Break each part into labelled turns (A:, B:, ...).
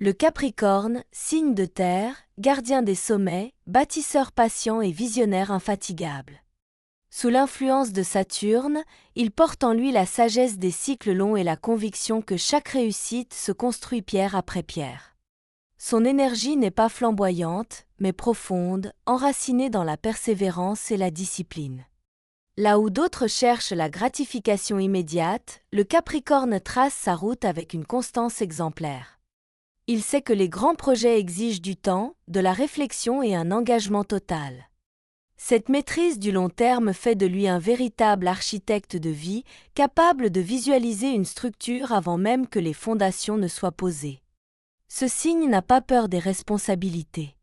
A: Le Capricorne, signe de terre, gardien des sommets, bâtisseur patient et visionnaire infatigable. Sous l'influence de Saturne, il porte en lui la sagesse des cycles longs et la conviction que chaque réussite se construit pierre après pierre. Son énergie n'est pas flamboyante, mais profonde, enracinée dans la persévérance et la discipline. Là où d'autres cherchent la gratification immédiate, le Capricorne trace sa route avec une constance exemplaire. Il sait que les grands projets exigent du temps, de la réflexion et un engagement total. Cette maîtrise du long terme fait de lui un véritable architecte de vie, capable de visualiser une structure avant même que les fondations ne soient posées. Ce signe n'a pas peur des responsabilités.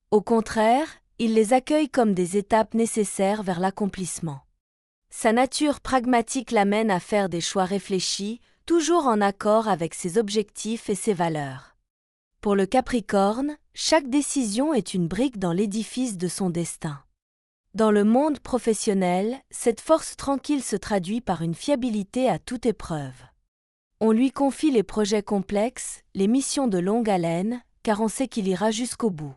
A: Au contraire, il les accueille comme des étapes nécessaires vers l'accomplissement. Sa nature pragmatique l'amène à faire des choix réfléchis, toujours en accord avec ses objectifs et ses valeurs. Pour le Capricorne, chaque décision est une brique dans l'édifice de son destin. Dans le monde professionnel, cette force tranquille se traduit par une fiabilité à toute épreuve. On lui confie les projets complexes, les missions de longue haleine, car on sait qu'il ira jusqu'au bout.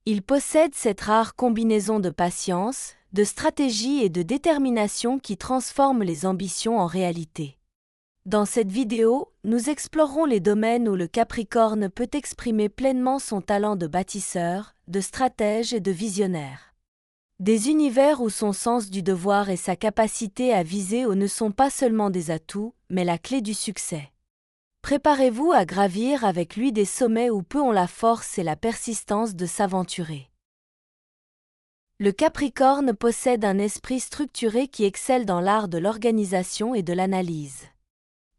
A: Il possède cette rare combinaison de patience, de stratégie et de détermination qui transforme les ambitions en réalité. Dans cette vidéo, nous explorerons les domaines où le Capricorne peut exprimer pleinement son talent de bâtisseur, de stratège et de visionnaire. Des univers où son sens du devoir et sa capacité à viser haut ne sont pas seulement des atouts, mais la clé du succès. Préparez-vous à gravir avec lui des sommets où peu ont la force et la persistance de s'aventurer. Le Capricorne possède un esprit structuré qui excelle dans l'art de l'organisation et de l'analyse.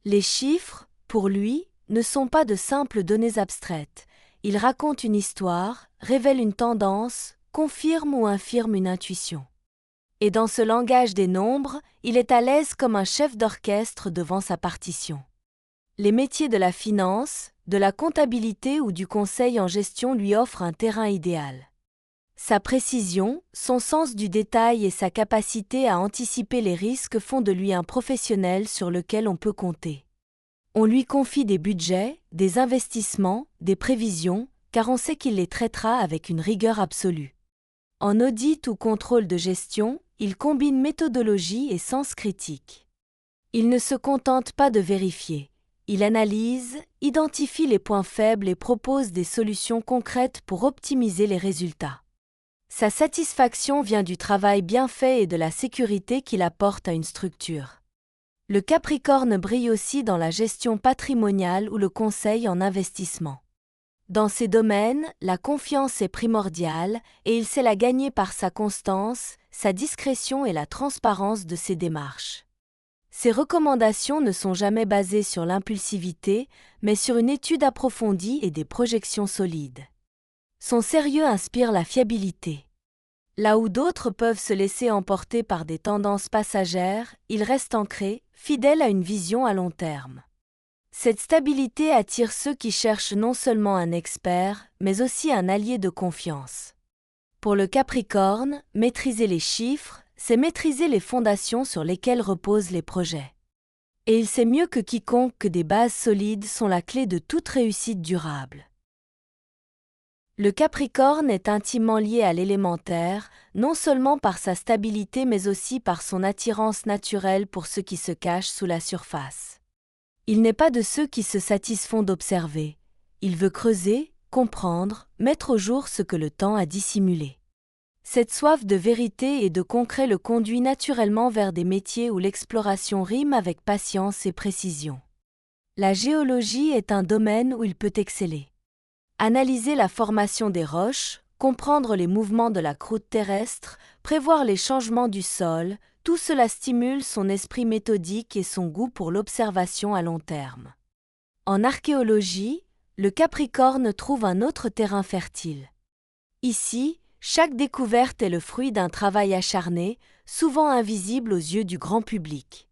A: Les chiffres, pour lui, ne sont pas de simples données abstraites. Ils racontent une histoire, révèlent une tendance, confirment ou infirment une intuition. Et dans ce langage des nombres, il est à l'aise comme un chef d'orchestre devant sa partition. Les métiers de la finance, de la comptabilité ou du conseil en gestion lui offrent un terrain idéal. Sa précision, son sens du détail et sa capacité à anticiper les risques font de lui un professionnel sur lequel on peut compter. On lui confie des budgets, des investissements, des prévisions, car on sait qu'il les traitera avec une rigueur absolue. En audit ou contrôle de gestion, il combine méthodologie et sens critique. Il ne se contente pas de vérifier. Il analyse, identifie les points faibles et propose des solutions concrètes pour optimiser les résultats. Sa satisfaction vient du travail bien fait et de la sécurité qu'il apporte à une structure. Le Capricorne brille aussi dans la gestion patrimoniale ou le conseil en investissement. Dans ces domaines, la confiance est primordiale et il sait la gagner par sa constance, sa discrétion et la transparence de ses démarches. Ses recommandations ne sont jamais basées sur l'impulsivité, mais sur une étude approfondie et des projections solides. Son sérieux inspire la fiabilité. Là où d'autres peuvent se laisser emporter par des tendances passagères, il reste ancré, fidèle à une vision à long terme. Cette stabilité attire ceux qui cherchent non seulement un expert, mais aussi un allié de confiance. Pour le Capricorne, maîtriser les chiffres, c'est maîtriser les fondations sur lesquelles reposent les projets. Et il sait mieux que quiconque que des bases solides sont la clé de toute réussite durable. Le Capricorne est intimement lié à l'élémentaire, non seulement par sa stabilité mais aussi par son attirance naturelle pour ce qui se cache sous la surface. Il n'est pas de ceux qui se satisfont d'observer. Il veut creuser, comprendre, mettre au jour ce que le temps a dissimulé. Cette soif de vérité et de concret le conduit naturellement vers des métiers où l'exploration rime avec patience et précision. La géologie est un domaine où il peut exceller. Analyser la formation des roches, comprendre les mouvements de la croûte terrestre, prévoir les changements du sol, tout cela stimule son esprit méthodique et son goût pour l'observation à long terme. En archéologie, le Capricorne trouve un autre terrain fertile. Ici, chaque découverte est le fruit d'un travail acharné, souvent invisible aux yeux du grand public.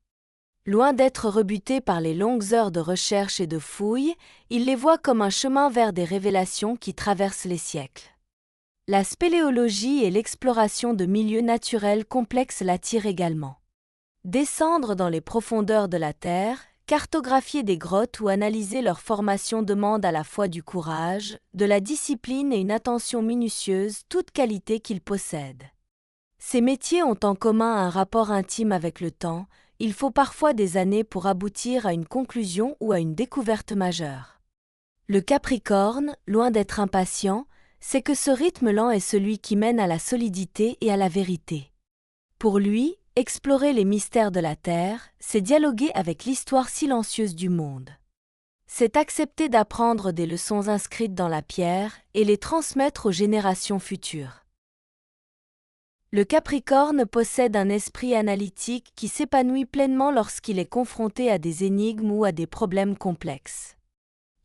A: Loin d'être rebuté par les longues heures de recherche et de fouilles, il les voit comme un chemin vers des révélations qui traversent les siècles. La spéléologie et l'exploration de milieux naturels complexes l'attirent également. Descendre dans les profondeurs de la Terre, cartographier des grottes ou analyser leur formation demande à la fois du courage, de la discipline et une attention minutieuse, toutes qualités qu'ils possèdent. Ces métiers ont en commun un rapport intime avec le temps, il faut parfois des années pour aboutir à une conclusion ou à une découverte majeure. Le Capricorne, loin d'être impatient, sait que ce rythme lent est celui qui mène à la solidité et à la vérité. Pour lui, explorer les mystères de la Terre, c'est dialoguer avec l'histoire silencieuse du monde. C'est accepter d'apprendre des leçons inscrites dans la pierre et les transmettre aux générations futures. Le Capricorne possède un esprit analytique qui s'épanouit pleinement lorsqu'il est confronté à des énigmes ou à des problèmes complexes.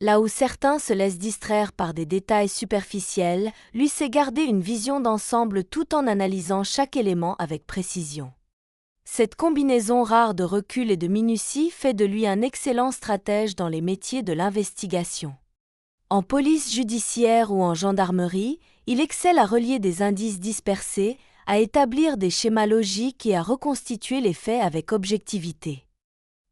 A: Là où certains se laissent distraire par des détails superficiels, lui sait garder une vision d'ensemble tout en analysant chaque élément avec précision. Cette combinaison rare de recul et de minutie fait de lui un excellent stratège dans les métiers de l'investigation. En police judiciaire ou en gendarmerie, il excelle à relier des indices dispersés, à établir des schémas logiques et à reconstituer les faits avec objectivité.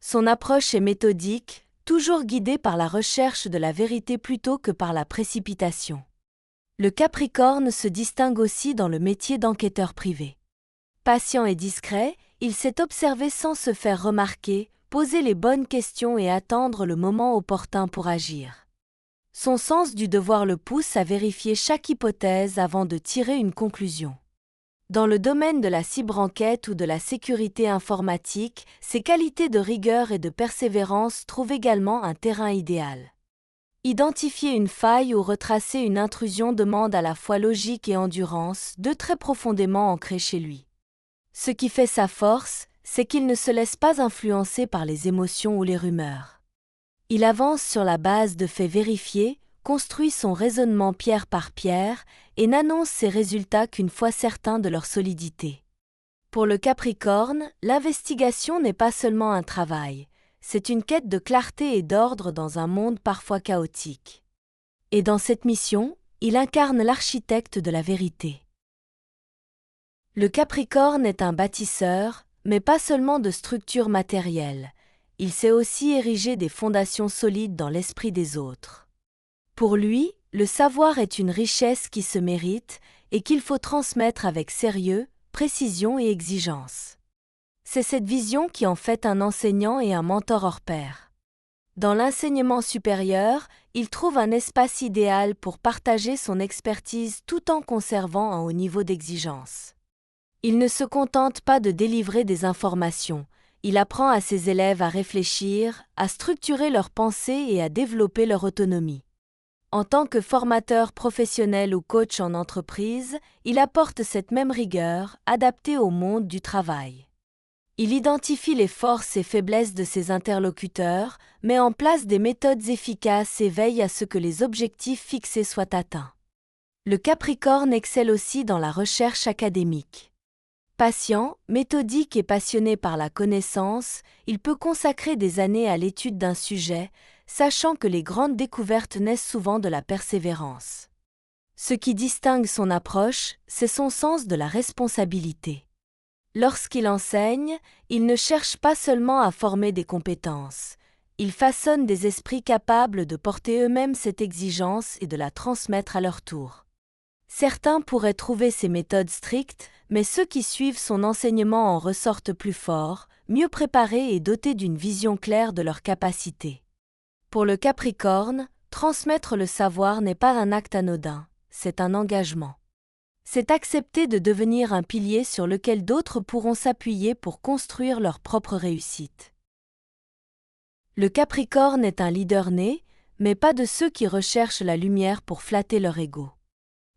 A: Son approche est méthodique, toujours guidée par la recherche de la vérité plutôt que par la précipitation. Le Capricorne se distingue aussi dans le métier d'enquêteur privé. Patient et discret, il sait observer sans se faire remarquer, poser les bonnes questions et attendre le moment opportun pour agir. Son sens du devoir le pousse à vérifier chaque hypothèse avant de tirer une conclusion. Dans le domaine de la cyberenquête ou de la sécurité informatique, ses qualités de rigueur et de persévérance trouvent également un terrain idéal. Identifier une faille ou retracer une intrusion demande à la fois logique et endurance, deux traits profondément ancrés chez lui. Ce qui fait sa force, c'est qu'il ne se laisse pas influencer par les émotions ou les rumeurs. Il avance sur la base de faits vérifiés, construit son raisonnement pierre par pierre et n'annonce ses résultats qu'une fois certain de leur solidité. Pour le Capricorne, l'investigation n'est pas seulement un travail, c'est une quête de clarté et d'ordre dans un monde parfois chaotique. Et dans cette mission, il incarne l'architecte de la vérité. Le Capricorne est un bâtisseur, mais pas seulement de structures matérielles. Il sait aussi ériger des fondations solides dans l'esprit des autres. Pour lui, le savoir est une richesse qui se mérite et qu'il faut transmettre avec sérieux, précision et exigence. C'est cette vision qui en fait un enseignant et un mentor hors pair. Dans l'enseignement supérieur, il trouve un espace idéal pour partager son expertise tout en conservant un haut niveau d'exigence. Il ne se contente pas de délivrer des informations, il apprend à ses élèves à réfléchir, à structurer leurs pensées et à développer leur autonomie. En tant que formateur professionnel ou coach en entreprise, il apporte cette même rigueur, adaptée au monde du travail. Il identifie les forces et faiblesses de ses interlocuteurs, met en place des méthodes efficaces et veille à ce que les objectifs fixés soient atteints. Le Capricorne excelle aussi dans la recherche académique. Patient, méthodique et passionné par la connaissance, il peut consacrer des années à l'étude d'un sujet, sachant que les grandes découvertes naissent souvent de la persévérance. Ce qui distingue son approche, c'est son sens de la responsabilité. Lorsqu'il enseigne, il ne cherche pas seulement à former des compétences, il façonne des esprits capables de porter eux-mêmes cette exigence et de la transmettre à leur tour. Certains pourraient trouver ses méthodes strictes, mais ceux qui suivent son enseignement en ressortent plus forts, mieux préparés et dotés d'une vision claire de leurs capacités. Pour le Capricorne, transmettre le savoir n'est pas un acte anodin, c'est un engagement. C'est accepter de devenir un pilier sur lequel d'autres pourront s'appuyer pour construire leur propre réussite. Le Capricorne est un leader né, mais pas de ceux qui recherchent la lumière pour flatter leur ego.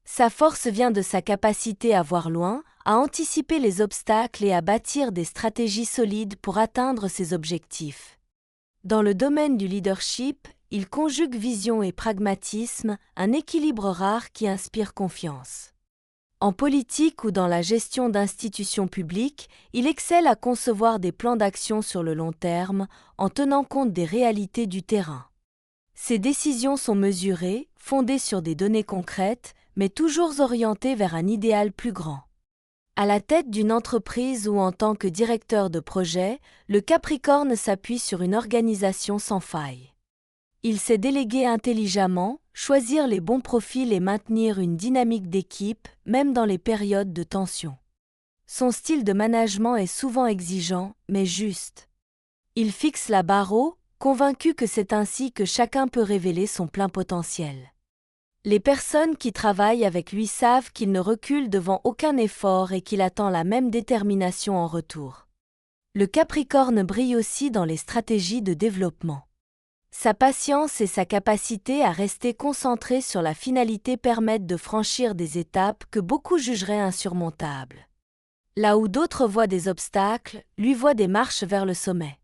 A: Sa force vient de sa capacité à voir loin, à anticiper les obstacles et à bâtir des stratégies solides pour atteindre ses objectifs. Dans le domaine du leadership, il conjugue vision et pragmatisme, un équilibre rare qui inspire confiance. En politique ou dans la gestion d'institutions publiques, il excelle à concevoir des plans d'action sur le long terme, en tenant compte des réalités du terrain. Ses décisions sont mesurées, fondées sur des données concrètes, mais toujours orientées vers un idéal plus grand. À la tête d'une entreprise ou en tant que directeur de projet, le Capricorne s'appuie sur une organisation sans faille. Il sait déléguer intelligemment, choisir les bons profils et maintenir une dynamique d'équipe, même dans les périodes de tension. Son style de management est souvent exigeant, mais juste. Il fixe la barre haut, convaincu que c'est ainsi que chacun peut révéler son plein potentiel. Les personnes qui travaillent avec lui savent qu'il ne recule devant aucun effort et qu'il attend la même détermination en retour. Le Capricorne brille aussi dans les stratégies de développement. Sa patience et sa capacité à rester concentré sur la finalité permettent de franchir des étapes que beaucoup jugeraient insurmontables. Là où d'autres voient des obstacles, lui voit des marches vers le sommet.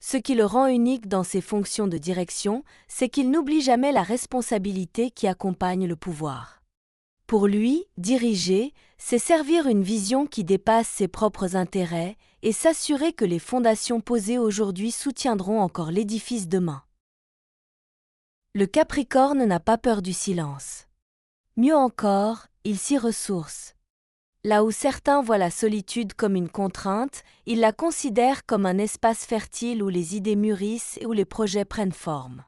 A: Ce qui le rend unique dans ses fonctions de direction, c'est qu'il n'oublie jamais la responsabilité qui accompagne le pouvoir. Pour lui, diriger, c'est servir une vision qui dépasse ses propres intérêts et s'assurer que les fondations posées aujourd'hui soutiendront encore l'édifice demain. Le Capricorne n'a pas peur du silence. Mieux encore, il s'y ressource. Là où certains voient la solitude comme une contrainte, il la considère comme un espace fertile où les idées mûrissent et où les projets prennent forme.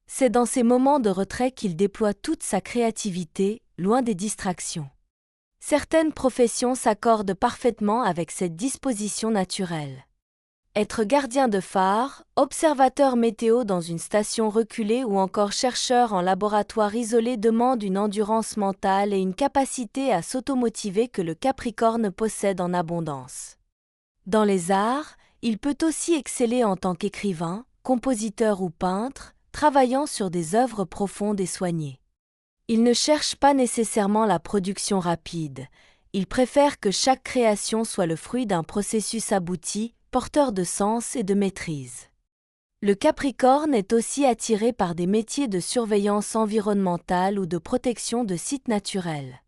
A: C'est dans ces moments de retrait qu'il déploie toute sa créativité, loin des distractions. Certaines professions s'accordent parfaitement avec cette disposition naturelle. Être gardien de phare, observateur météo dans une station reculée ou encore chercheur en laboratoire isolé demande une endurance mentale et une capacité à s'automotiver que le Capricorne possède en abondance. Dans les arts, il peut aussi exceller en tant qu'écrivain, compositeur ou peintre, travaillant sur des œuvres profondes et soignées. Il ne cherche pas nécessairement la production rapide, il préfère que chaque création soit le fruit d'un processus abouti, porteur de sens et de maîtrise. Le Capricorne est aussi attiré par des métiers de surveillance environnementale ou de protection de sites naturels.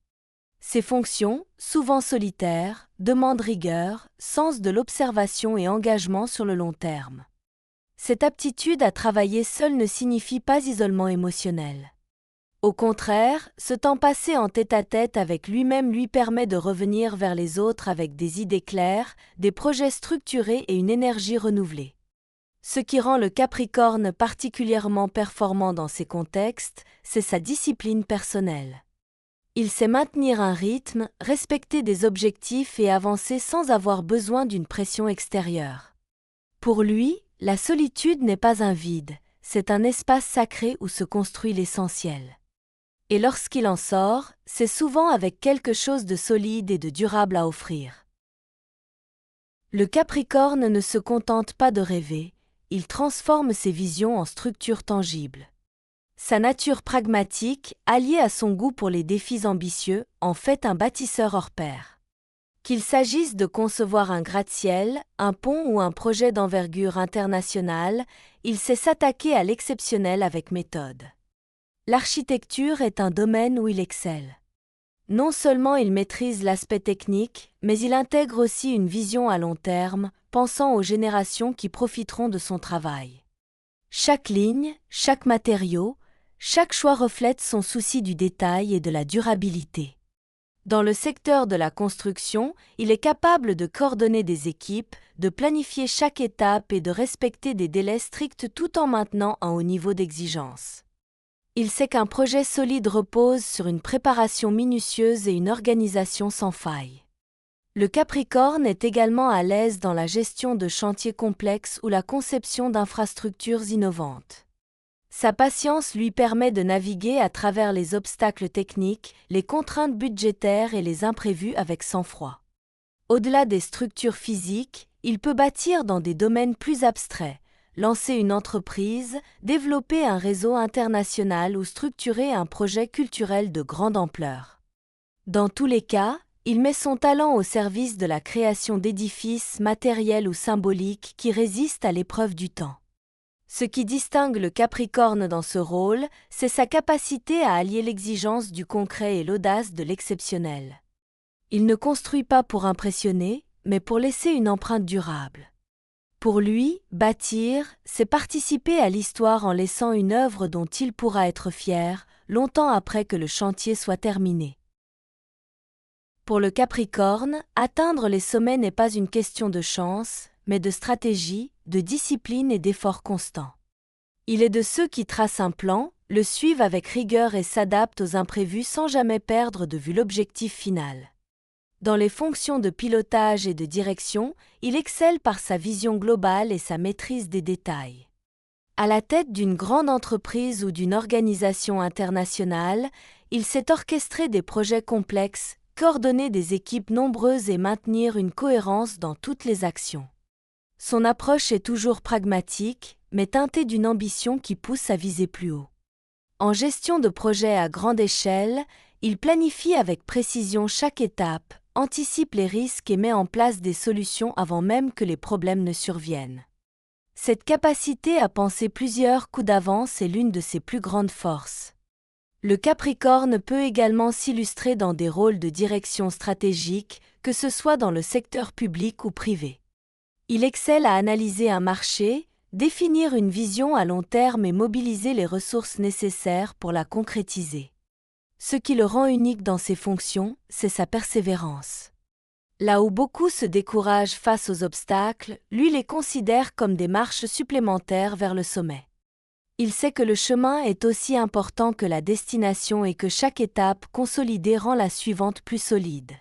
A: Ces fonctions, souvent solitaires, demandent rigueur, sens de l'observation et engagement sur le long terme. Cette aptitude à travailler seul ne signifie pas isolement émotionnel. Au contraire, ce temps passé en tête-à-tête avec lui-même lui permet de revenir vers les autres avec des idées claires, des projets structurés et une énergie renouvelée. Ce qui rend le Capricorne particulièrement performant dans ces contextes, c'est sa discipline personnelle. Il sait maintenir un rythme, respecter des objectifs et avancer sans avoir besoin d'une pression extérieure. Pour lui, la solitude n'est pas un vide, c'est un espace sacré où se construit l'essentiel. Et lorsqu'il en sort, c'est souvent avec quelque chose de solide et de durable à offrir. Le Capricorne ne se contente pas de rêver, il transforme ses visions en structures tangibles. Sa nature pragmatique, alliée à son goût pour les défis ambitieux, en fait un bâtisseur hors pair. Qu'il s'agisse de concevoir un gratte-ciel, un pont ou un projet d'envergure internationale, il sait s'attaquer à l'exceptionnel avec méthode. L'architecture est un domaine où il excelle. Non seulement il maîtrise l'aspect technique, mais il intègre aussi une vision à long terme, pensant aux générations qui profiteront de son travail. Chaque ligne, chaque matériau, chaque choix reflète son souci du détail et de la durabilité. Dans le secteur de la construction, il est capable de coordonner des équipes, de planifier chaque étape et de respecter des délais stricts tout en maintenant un haut niveau d'exigence. Il sait qu'un projet solide repose sur une préparation minutieuse et une organisation sans faille. Le Capricorne est également à l'aise dans la gestion de chantiers complexes ou la conception d'infrastructures innovantes. Sa patience lui permet de naviguer à travers les obstacles techniques, les contraintes budgétaires et les imprévus avec sang-froid. Au-delà des structures physiques, il peut bâtir dans des domaines plus abstraits, lancer une entreprise, développer un réseau international ou structurer un projet culturel de grande ampleur. Dans tous les cas, il met son talent au service de la création d'édifices matériels ou symboliques qui résistent à l'épreuve du temps. Ce qui distingue le Capricorne dans ce rôle, c'est sa capacité à allier l'exigence du concret et l'audace de l'exceptionnel. Il ne construit pas pour impressionner, mais pour laisser une empreinte durable. Pour lui, bâtir, c'est participer à l'histoire en laissant une œuvre dont il pourra être fier, longtemps après que le chantier soit terminé. Pour le Capricorne, atteindre les sommets n'est pas une question de chance, mais de stratégie, de discipline et d'effort constant. Il est de ceux qui tracent un plan, le suivent avec rigueur et s'adaptent aux imprévus sans jamais perdre de vue l'objectif final. Dans les fonctions de pilotage et de direction, il excelle par sa vision globale et sa maîtrise des détails. À la tête d'une grande entreprise ou d'une organisation internationale, il sait orchestrer des projets complexes, coordonner des équipes nombreuses et maintenir une cohérence dans toutes les actions. Son approche est toujours pragmatique, mais teintée d'une ambition qui pousse à viser plus haut. En gestion de projets à grande échelle, il planifie avec précision chaque étape, anticipe les risques et met en place des solutions avant même que les problèmes ne surviennent. Cette capacité à penser plusieurs coups d'avance est l'une de ses plus grandes forces. Le Capricorne peut également s'illustrer dans des rôles de direction stratégique, que ce soit dans le secteur public ou privé. Il excelle à analyser un marché, définir une vision à long terme et mobiliser les ressources nécessaires pour la concrétiser. Ce qui le rend unique dans ses fonctions, c'est sa persévérance. Là où beaucoup se découragent face aux obstacles, lui les considère comme des marches supplémentaires vers le sommet. Il sait que le chemin est aussi important que la destination et que chaque étape consolidée rend la suivante plus solide.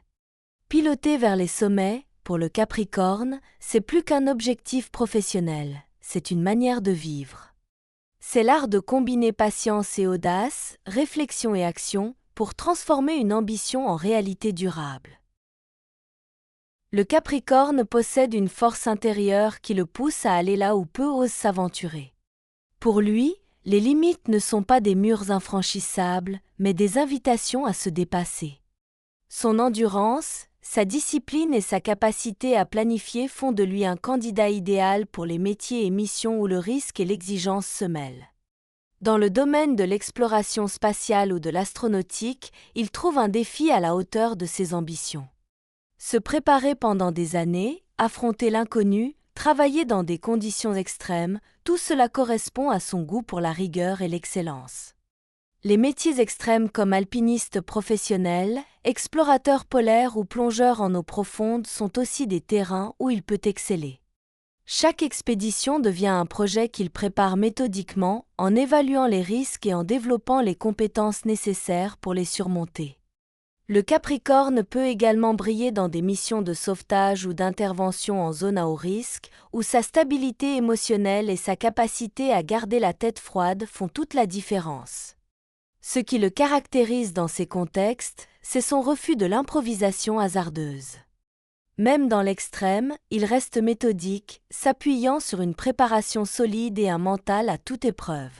A: Piloter vers les sommets, pour le Capricorne, c'est plus qu'un objectif professionnel, c'est une manière de vivre. C'est l'art de combiner patience et audace, réflexion et action, pour transformer une ambition en réalité durable. Le Capricorne possède une force intérieure qui le pousse à aller là où peu osent s'aventurer. Pour lui, les limites ne sont pas des murs infranchissables, mais des invitations à se dépasser. Son endurance, sa discipline et sa capacité à planifier font de lui un candidat idéal pour les métiers et missions où le risque et l'exigence se mêlent. Dans le domaine de l'exploration spatiale ou de l'astronautique, il trouve un défi à la hauteur de ses ambitions. Se préparer pendant des années, affronter l'inconnu, travailler dans des conditions extrêmes, tout cela correspond à son goût pour la rigueur et l'excellence. Les métiers extrêmes comme alpiniste professionnel, explorateur polaire ou plongeur en eau profonde sont aussi des terrains où il peut exceller. Chaque expédition devient un projet qu'il prépare méthodiquement, en évaluant les risques et en développant les compétences nécessaires pour les surmonter. Le Capricorne peut également briller dans des missions de sauvetage ou d'intervention en zone à haut risque, où sa stabilité émotionnelle et sa capacité à garder la tête froide font toute la différence. Ce qui le caractérise dans ces contextes, c'est son refus de l'improvisation hasardeuse. Même dans l'extrême, il reste méthodique, s'appuyant sur une préparation solide et un mental à toute épreuve.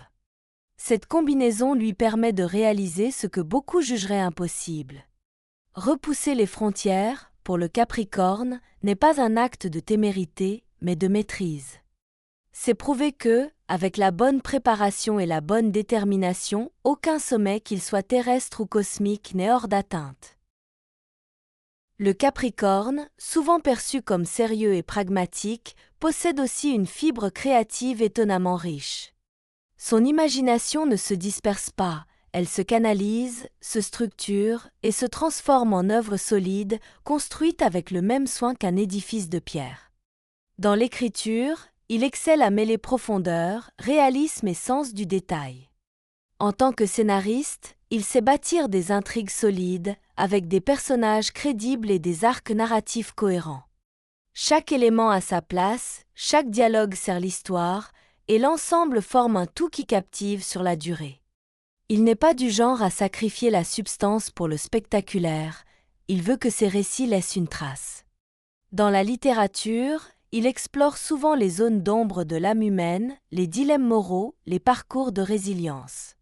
A: Cette combinaison lui permet de réaliser ce que beaucoup jugeraient impossible. Repousser les frontières, pour le Capricorne, n'est pas un acte de témérité, mais de maîtrise. C'est prouver que, avec la bonne préparation et la bonne détermination, aucun sommet, qu'il soit terrestre ou cosmique, n'est hors d'atteinte. Le Capricorne, souvent perçu comme sérieux et pragmatique, possède aussi une fibre créative étonnamment riche. Son imagination ne se disperse pas, elle se canalise, se structure et se transforme en œuvre solide, construite avec le même soin qu'un édifice de pierre. Dans l'écriture, il excelle à mêler profondeur, réalisme et sens du détail. En tant que scénariste, il sait bâtir des intrigues solides, avec des personnages crédibles et des arcs narratifs cohérents. Chaque élément a sa place, chaque dialogue sert l'histoire, et l'ensemble forme un tout qui captive sur la durée. Il n'est pas du genre à sacrifier la substance pour le spectaculaire, il veut que ses récits laissent une trace. Dans la littérature, il explore souvent les zones d'ombre de l'âme humaine, les dilemmes moraux, les parcours de résilience.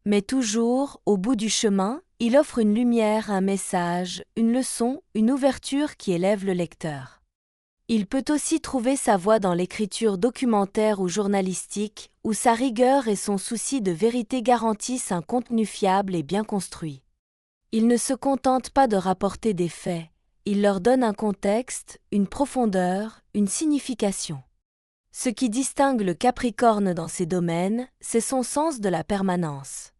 A: Mais toujours, au bout du chemin, il offre une lumière, un message, une leçon, une ouverture qui élève le lecteur. Il peut aussi trouver sa voie dans l'écriture documentaire ou journalistique, où sa rigueur et son souci de vérité garantissent un contenu fiable et bien construit. Il ne se contente pas de rapporter des faits, il leur donne un contexte, une profondeur, une signification. Ce qui distingue le Capricorne dans ces domaines, c'est son sens de la permanence.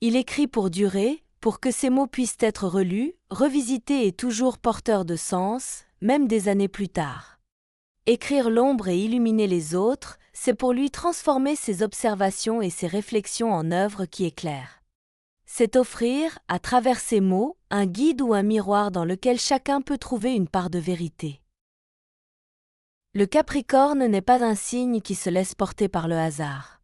A: Il écrit pour durer, pour que ces mots puissent être relus, revisités et toujours porteurs de sens, même des années plus tard. Écrire l'ombre et illuminer les autres, c'est pour lui transformer ses observations et ses réflexions en œuvre qui éclaire. C'est offrir, à travers ces mots, un guide ou un miroir dans lequel chacun peut trouver une part de vérité. Le Capricorne n'est pas un signe qui se laisse porter par le hasard.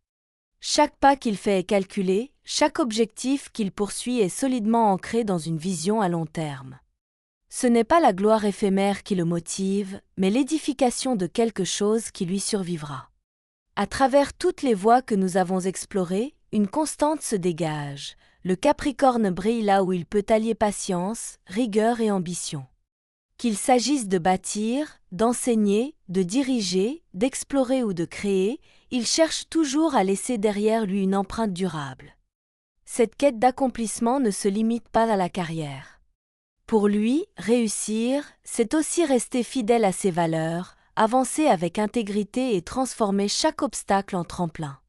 A: Chaque pas qu'il fait est calculé, chaque objectif qu'il poursuit est solidement ancré dans une vision à long terme. Ce n'est pas la gloire éphémère qui le motive, mais l'édification de quelque chose qui lui survivra. À travers toutes les voies que nous avons explorées, une constante se dégage. Le Capricorne brille là où il peut allier patience, rigueur et ambition. Qu'il s'agisse de bâtir, d'enseigner, de diriger, d'explorer ou de créer, il cherche toujours à laisser derrière lui une empreinte durable. Cette quête d'accomplissement ne se limite pas à la carrière. Pour lui, réussir, c'est aussi rester fidèle à ses valeurs, avancer avec intégrité et transformer chaque obstacle en tremplin.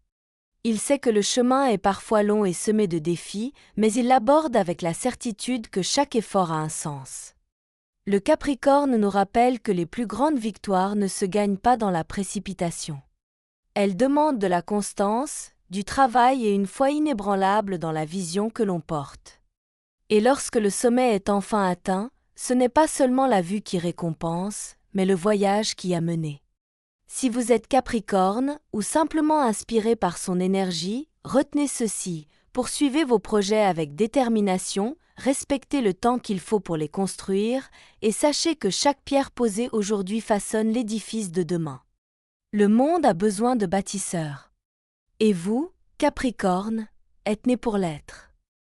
A: Il sait que le chemin est parfois long et semé de défis, mais il l'aborde avec la certitude que chaque effort a un sens. Le Capricorne nous rappelle que les plus grandes victoires ne se gagnent pas dans la précipitation. Elles demandent de la constance, du travail et une foi inébranlable dans la vision que l'on porte. Et lorsque le sommet est enfin atteint, ce n'est pas seulement la vue qui récompense, mais le voyage qui a mené. Si vous êtes Capricorne ou simplement inspiré par son énergie, retenez ceci, poursuivez vos projets avec détermination, respectez le temps qu'il faut pour les construire, et sachez que chaque pierre posée aujourd'hui façonne l'édifice de demain. Le monde a besoin de bâtisseurs. Et vous, Capricorne, êtes né pour l'être.